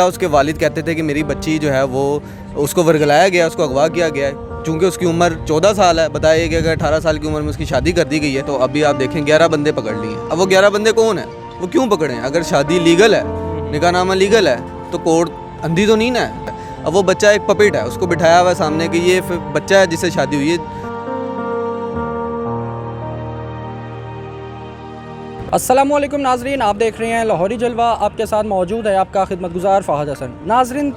اس کے والد کہتے تھے کہ میری بچی جو ہے وہ اس کو ورگلایا گیا, اس کو اغوا کیا گیا ہے. چونکہ اس کی عمر 14 سال ہے, بتایا کہ اگر 18 سال کی عمر میں اس کی شادی کر دی گئی ہے, تو ابھی آپ دیکھیں 11 بندے پکڑ لیے ہیں. اب وہ 11 بندے کون ہیں, وہ کیوں پکڑے ہیں؟ اگر شادی لیگل ہے, نکاح نامہ لیگل ہے, تو کورٹ اندھی تو نہیں نا ہے. اب وہ بچہ ایک پپیٹ ہے, اس کو بٹھایا ہوا ہے سامنے کہ یہ بچہ ہے جس سے شادی ہوئی ہے. السلام علیکم ناظرین, آپ دیکھ رہے ہیں لاہوری جلوہ. آپ کے ساتھ موجود ہے آپ کا خدمت گزار فہد حسن. ناظرین,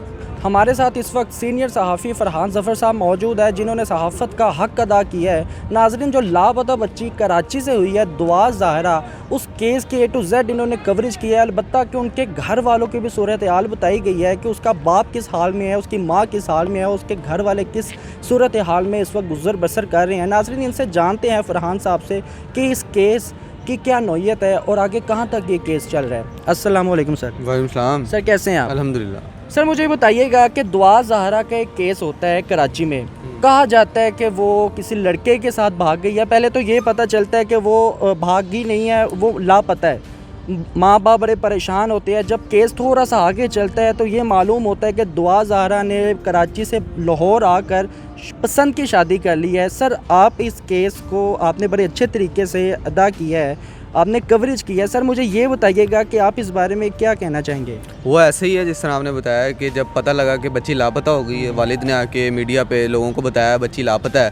ہمارے ساتھ اس وقت سینئر صحافی فرحان ظفر صاحب موجود ہے, جنہوں نے صحافت کا حق ادا کیا ہے. ناظرین, جو لاپتہ بچی کراچی سے ہوئی ہے دعا ظاہرہ, اس کیس کے A to Z انہوں نے کوریج کیا ہے. البتہ کہ ان کے گھر والوں کی بھی صورتحال بتائی گئی ہے کہ اس کا باپ کس حال میں ہے, اس کی ماں کس حال میں ہے, اس کے گھر والے کس صورتحال میں اس وقت گزر بسر کر رہے ہیں. ناظرین, ان سے جانتے ہیں فرحان صاحب سے کہ اس کیس کی کیا نوعیت ہے اور آگے کہاں تک یہ کیس چل رہا ہے. السلام علیکم سر. وعلیکم السلام. سر کیسے ہیں آپ؟ الحمدللہ. سر مجھے بتائیے گا کہ دعا ظاہرہ کا ایک کیس ہوتا ہے کراچی میں, کہا جاتا ہے کہ وہ کسی لڑکے کے ساتھ بھاگ گئی ہے. پہلے تو یہ پتہ چلتا ہے کہ وہ بھاگی نہیں ہے, وہ لاپتہ ہے. ماں باپ بڑے پریشان ہوتے ہیں. جب کیس تھوڑا سا آگے چلتا ہے تو یہ معلوم ہوتا ہے کہ دعا ظاہرہ نے کراچی سے لاہور آ کر پسند کی شادی کر لی ہے. سر, آپ اس کیس کو آپ نے بڑے اچھے طریقے سے ادا کیا ہے, آپ نے کوریج کیا ہے. سر مجھے یہ بتائیے گا کہ آپ اس بارے میں کیا کہنا چاہیں گے؟ وہ ایسے ہی ہے جس طرح آپ نے بتایا کہ جب پتہ لگا کہ بچی لاپتہ ہو گئی ہے, والد نے آ کے میڈیا پہ لوگوں کو بتایا بچی لاپتہ ہے,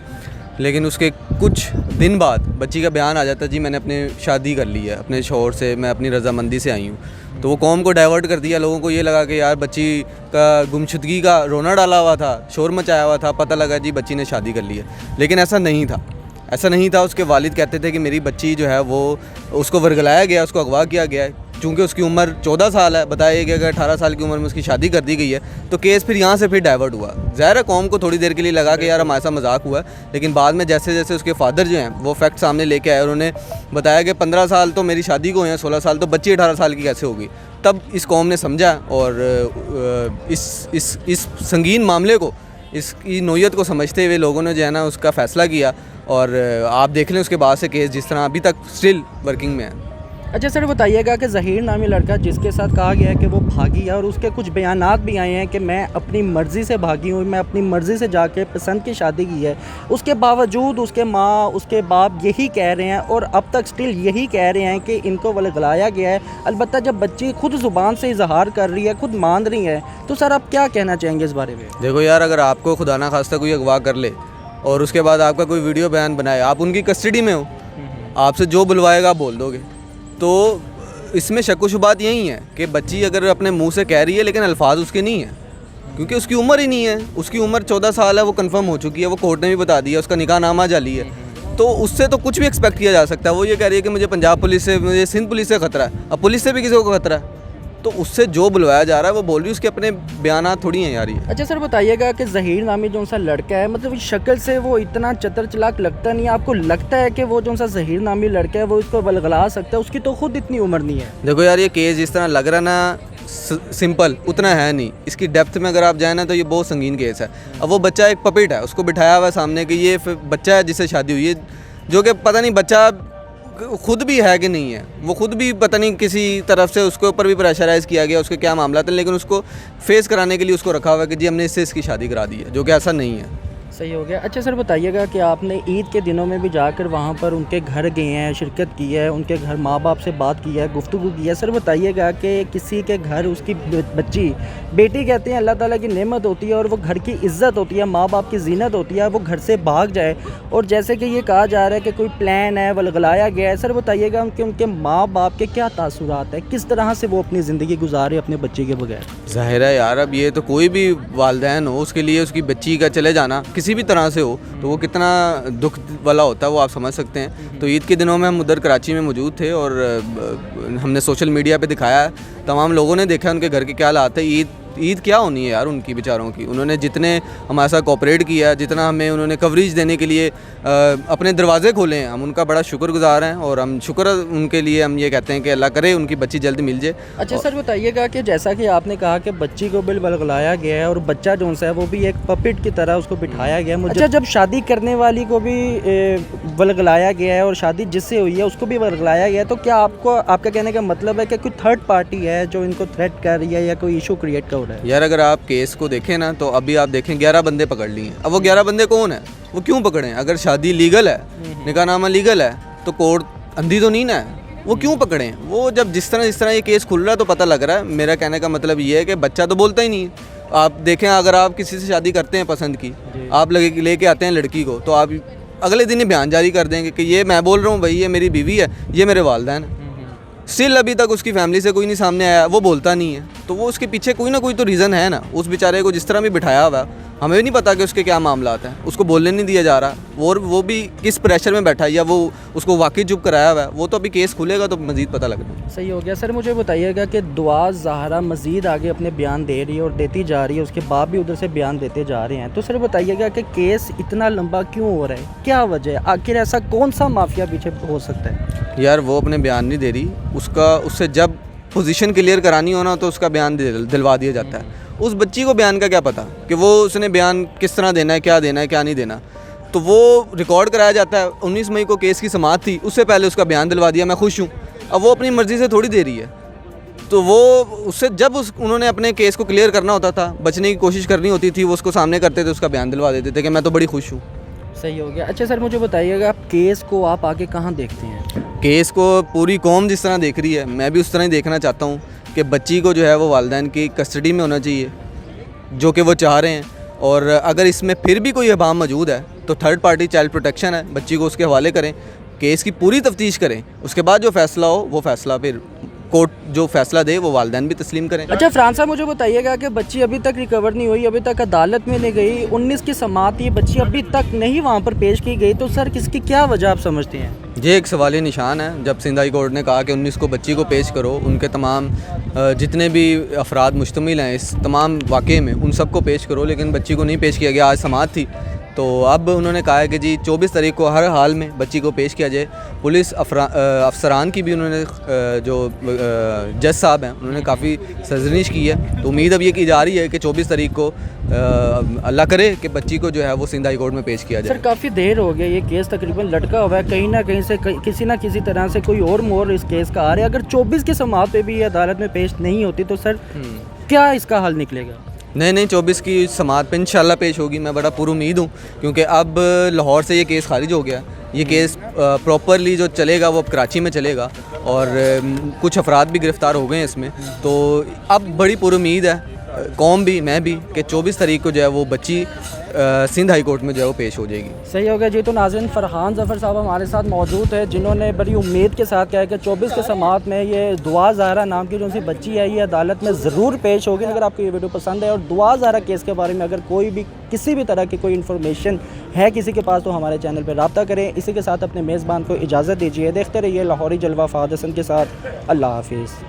لیکن اس کے کچھ دن بعد بچی کا بیان آ جاتا ہے جی میں نے اپنے شادی کر لی ہے اپنے شوہر سے, میں اپنی رضامندی سے آئی ہوں. تو وہ قوم کو ڈائیورٹ کر دیا. لوگوں کو یہ لگا کہ یار بچی کا گمشدگی کا رونا ڈالا ہوا تھا, شور مچایا ہوا تھا, پتہ لگا جی بچی نے شادی کر لی ہے. لیکن ایسا نہیں تھا, ایسا نہیں تھا. اس کے والد کہتے تھے کہ میری بچی جو ہے وہ اس کو ورگلایا گیا, اس کو اغوا کیا گیا ہے. چونکہ اس کی عمر 14 سال ہے, بتایا کہ اگر 18 سال کی عمر میں اس کی شادی کر دی گئی ہے, تو کیس پھر یہاں سے پھر ڈائیورٹ ہوا. ظاہر ہے قوم کو تھوڑی دیر کے لیے لگا کہ یار ہمارے ساتھ مذاق ہوا ہے, لیکن بعد میں جیسے جیسے اس کے فادر جو ہیں وہ فیکٹ سامنے لے کے آئے, انہوں نے بتایا کہ 15 سال تو میری شادی کو ہوئے ہیں, 16 سال تو بچی 18 سال کی کیسے ہوگی. تب اس قوم نے سمجھا اور اس سنگین معاملے کو, اس کی نوعیت کو سمجھتے ہوئے لوگوں نے جو ہے نا اس کا فیصلہ کیا. اور آپ دیکھ لیں اس کے بعد سے کیس جس طرح ابھی تک سٹل ورکنگ میں ہے. اچھا سر, بتائیے گا کہ ظہیر نامی لڑکا جس کے ساتھ کہا گیا ہے کہ وہ بھاگی ہے, اور اس کے کچھ بیانات بھی آئے ہیں کہ میں اپنی مرضی سے بھاگی ہوں, میں اپنی مرضی سے جا کے پسند کی شادی کی ہے, اس کے باوجود اس کے ماں اس کے باپ یہی کہہ رہے ہیں اور اب تک سٹل یہی کہہ رہے ہیں کہ ان کو ورگلایا گیا ہے. البتہ جب بچی خود زبان سے اظہار کر رہی ہے, خود مان رہی ہے, تو سر آپ کیا کہنا چاہیں گے اس بارے میں؟ دیکھو یار, اگر آپ کو خدا نہ خواستہ کوئی اغوا کر لے اور اس کے بعد آپ کا کوئی ویڈیو بیان بنائے, آپ ان کی کسٹڈی میں ہو, آپ سے جو بلوائے گا بول دو گے, تو اس میں شک و شبہات یہی ہے کہ بچی اگر اپنے منہ سے کہہ رہی ہے لیکن الفاظ اس کے نہیں ہیں, کیونکہ اس کی عمر ہی نہیں ہے. اس کی عمر 14 سال ہے, وہ کنفرم ہو چکی ہے, وہ کورٹ نے بھی بتا دیا, اس کا نکاح نامہ جعلی ہے. تو اس سے تو کچھ بھی ایکسپیکٹ کیا جا سکتا ہے. وہ یہ کہہ رہی ہے کہ مجھے پنجاب پولیس سے, مجھے سندھ پولیس سے خطرہ ہے. اب پولیس سے بھی کسی کو خطرہ ہے, تو اس سے جو بلوایا جا رہا ہے وہ بول رہی ہے, اس کے اپنے بیانات تھوڑی ہیں یار یہ. اچھا سر, بتائیے گا کہ ظہیر نامی جو سا لڑکا ہے, مطلب شکل سے وہ اتنا چتر چلاک لگتا نہیں ہے. آپ کو لگتا ہے کہ وہ جو سا ظہیر نامی لڑکا ہے وہ اس کو ورگلا سکتا ہے؟ اس کی تو خود اتنی عمر نہیں ہے. دیکھو یار, یہ کیس جس طرح لگ رہا نا سمپل, اتنا ہے نہیں. اس کی ڈیپتھ میں اگر آپ جائیں نا تو یہ بہت سنگین کیس ہے. اب وہ بچہ ایک پپیٹ ہے, اس کو بٹھایا ہوا ہے سامنے کہ یہ بچہ ہے جس سے شادی ہوئی ہے, جو کہ پتہ نہیں بچہ خود بھی ہے کہ نہیں ہے. وہ خود بھی پتہ نہیں کسی طرف سے اس کے اوپر بھی پریشرائز کیا گیا, اس کے کیا معاملات ہیں, لیکن اس کو فیس کرانے کے لیے اس کو رکھا ہوا ہے کہ جی ہم نے اس سے اس کی شادی کرا دی ہے, جو کہ ایسا نہیں ہے. صحیح ہو گیا. اچھا سر, بتائیے گا کہ آپ نے عید کے دنوں میں بھی جا کر وہاں پر ان کے گھر گئے ہیں, شرکت کی ہے, ان کے گھر ماں باپ سے بات کی ہے, گفتگو کی ہے. سر بتائیے گا کہ کسی کے گھر اس کی بچی, بیٹی کہتے ہیں اللہ تعالیٰ کی نعمت ہوتی ہے اور وہ گھر کی عزت ہوتی ہے, ماں باپ کی زینت ہوتی ہے, وہ گھر سے بھاگ جائے اور جیسے کہ یہ کہا جا رہا ہے کہ کوئی پلان ہے, ورگلایا گیا ہے. سر بتائیے گا کہ ان کے ماں باپ کے کیا تاثرات ہیں, کس طرح سے وہ اپنی زندگی گزارے اپنے بچے کے بغیر؟ ظاہر ہے یار, اب یہ تو کوئی بھی والدین ہو, اس کے لیے اس کی بچی کا چلے جانا کسی بھی طرح سے ہو تو وہ کتنا دکھ والا ہوتا ہے, وہ آپ سمجھ سکتے ہیں. تو عید کے دنوں میں ہم ادھر کراچی میں موجود تھے اور ہم نے سوشل میڈیا پہ دکھایا ہے, تمام لوگوں نے دیکھا ان کے گھر کے کیا حالات ہے. عید کیا ہونی ہے یار ان کی بیچاروں کی. انہوں نے جتنے ہمارے ساتھ کوآپریٹ کیا ہے, جتنا ہمیں انہوں نے کوریج دینے کے لیے اپنے دروازے کھولے ہیں, ہم ان کا بڑا شکر گزار ہیں, اور ہم شکر ان کے لیے ہم یہ کہتے ہیں کہ اللہ کرے ان کی بچی جلد مل جائے. اچھا سر بتائیے گا کہ جیسا کہ آپ نے کہا کہ بچی کو بلغلایا گیا ہے اور بچہ جو ہے وہ بھی ایک پپٹ کی طرح اس کو بٹھایا گیا. اچھا جب شادی کرنے والی کو بھی بلغلایا گیا ہے اور شادی جس سے ہوئی ہے اس کو بھی بلغلایا گیا ہے, تو کیا آپ کا کہنے کا مطلب ہے کہ کوئی تھرڈ پارٹی ہے جو ان کو تھریٹ کر رہی ہے یا کوئی ایشو کریٹ کر رہا ہے؟ یار اگر آپ کیس کو دیکھیں نا تو ابھی آپ دیکھیں 11 بندے پکڑ لیے ہیں. اب وہ 11 بندے کون ہیں, وہ کیوں پکڑیں؟ اگر شادی لیگل ہے, نکاح نامہ لیگل ہے, تو کورٹ اندھی تو نہیں نا ہے, وہ کیوں پکڑیں؟ وہ جب جس طرح یہ کیس کھل رہا ہے تو پتہ لگ رہا ہے. میرا کہنے کا مطلب یہ ہے کہ بچہ تو بولتا ہی نہیں ہے. آپ دیکھیں اگر آپ کسی سے شادی کرتے ہیں پسند کی, آپ لے کے آتے ہیں لڑکی کو, تو آپ اگلے دن ہی بیان جاری کر دیں گے کہ یہ میں بول رہا ہوں بھائی یہ میری بیوی ہے, یہ میرے والدین ہیں. اسٹل ابھی تک اس کی فیملی سے کوئی نہیں سامنے آیا, وہ بولتا نہیں ہے, تو وہ اس کے پیچھے کوئی نہ کوئی تو ریزن ہے نا. اس بیچارے کو جس طرح بھی بٹھایا ہوا ہے, ہمیں نہیں پتا کہ اس کے کیا معاملات ہیں, اس کو بولنے نہیں دیا جا رہا, اور وہ بھی کس پریشر میں بیٹھا ہے یا وہ اس کو واقعی چپ کرایا ہوا ہے, وہ تو ابھی کیس کھلے گا تو مزید پتہ لگنا. صحیح ہو گیا. سر مجھے بتائیے گا کہ دعا زہرا مزید آگے اپنے بیان دے رہی ہے اور دیتی جا رہی ہے, اس کے باپ بھی ادھر سے بیان دیتے جا رہے ہیں, تو سر بتائیے گا کہ کیس اتنا لمبا کیوں ہو رہا ہے, کیا وجہ ہے, آخر ایسا کون سا مافیا پیچھے ہو سکتا ہے؟ یار وہ اپنے بیان نہیں دے رہی, اس سے جب پوزیشن کلیئر کرانی ہونا تو اس کا بیان دلوا دیا جاتا ہے. اس بچی کو بیان کا کیا پتہ کہ وہ اس نے بیان کس طرح دینا ہے, کیا دینا ہے, کیا نہیں دینا, تو وہ ریکارڈ کرایا جاتا ہے. 19 مئی کو کیس کی سماعت تھی, اس سے پہلے اس کا بیان دلوا دیا, میں خوش ہوں. اب وہ اپنی مرضی سے تھوڑی دے رہی ہے, تو وہ اس سے جب انہوں نے اپنے کیس کو کلیئر کرنا ہوتا تھا, بچنے کی کوشش کرنی ہوتی تھی, وہ اس کو سامنے کرتے تھے, اس کا بیان دلوا دیتے تھے کہ میں تو بڑی خوش ہوں. صحیح ہو گیا. اچھا سر مجھے بتائیے گا کیس کو آپ آگے کہاں دیکھتے ہیں؟ کیس کو پوری قوم جس طرح دیکھ رہی ہے, میں بھی اس طرح ہی دیکھنا چاہتا ہوں کہ بچی کو جو ہے وہ والدین کی کسٹڈی میں ہونا چاہیے, جو کہ وہ چاہ رہے ہیں. اور اگر اس میں پھر بھی کوئی ابہام موجود ہے تو تھرڈ پارٹی چائلڈ پروٹیکشن ہے, بچی کو اس کے حوالے کریں, کیس کی پوری تفتیش کریں, اس کے بعد جو فیصلہ ہو وہ فیصلہ پھر کورٹ جو فیصلہ دے وہ والدین بھی تسلیم کریں. اچھا فرحان صاحب مجھے بتائیے گا کہ بچی ابھی تک ریکور نہیں ہوئی, ابھی تک عدالت میں نہیں گئی, 19 کی سماعت, یہ بچی ابھی تک نہیں وہاں پر پیش کی گئی, تو سر کس کی کیا وجہ آپ سمجھتے ہیں؟ یہ ایک سوالی نشان ہے. جب سندھ ہائی کورٹ نے کہا کہ 19 کو بچی کو پیش کرو, ان کے تمام جتنے بھی افراد مشتمل ہیں اس تمام واقعے میں ان سب کو پیش کرو, لیکن بچی کو نہیں پیش کیا گیا. آج سماعت تھی تو اب انہوں نے کہا ہے کہ جی 24 تاریخ کو ہر حال میں بچی کو پیش کیا جائے. پولیس افسران کی بھی انہوں نے جو جج صاحب ہیں انہوں نے کافی سرزنش کی ہے, تو امید اب یہ کی جا رہی ہے کہ 24 تاریخ کو اللہ کرے کہ بچی کو جو ہے وہ سندھ ہائی کورٹ میں پیش کیا جائے. سر کافی دیر ہو گیا, یہ کیس تقریباً لٹکا ہوا ہے, کہیں نہ کہیں سے کسی نہ کسی طرح سے کوئی اور مور اس کیس کا آ رہا ہے. اگر 24 کی سماعت پہ بھی یہ عدالت میں پیش نہیں ہوتی تو سر کیا اس کا حل نکلے گا؟ نہیں 24 کی سماعت پہ انشاءاللہ پیش ہوگی, میں بڑا پر امید ہوں, کیونکہ اب لاہور سے یہ کیس خارج ہو گیا. یہ کیس پراپرلی جو چلے گا وہ اب کراچی میں چلے گا, اور کچھ افراد بھی گرفتار ہو گئے ہیں اس میں, تو اب بڑی پر امید ہے قوم بھی میں بھی کہ 24 تاریخ کو جو ہے وہ بچی سندھ ہائی کورٹ میں جو ہے وہ پیش ہو جائے گی. صحیح ہو گیا جی. تو ناظرین فرحان ظفر صاحب ہمارے ساتھ موجود ہے, جنہوں نے بڑی امید کے ساتھ کہا کہ 24 کے سماعت میں یہ دعا زہرا نام کی جو سی بچی ہے یہ عدالت میں ضرور پیش ہوگی. اگر آپ کو یہ ویڈیو پسند ہے اور دعا زہرا کیس کے بارے میں اگر کوئی بھی کسی بھی طرح کی کوئی انفارمیشن ہے کسی کے پاس تو ہمارے چینل پہ رابطہ کریں. اسی کے ساتھ اپنے میزبان کو اجازت دیجیے. دیکھتے رہیے لاہوری جلوہ فہد حسن کے ساتھ. اللہ حافظ.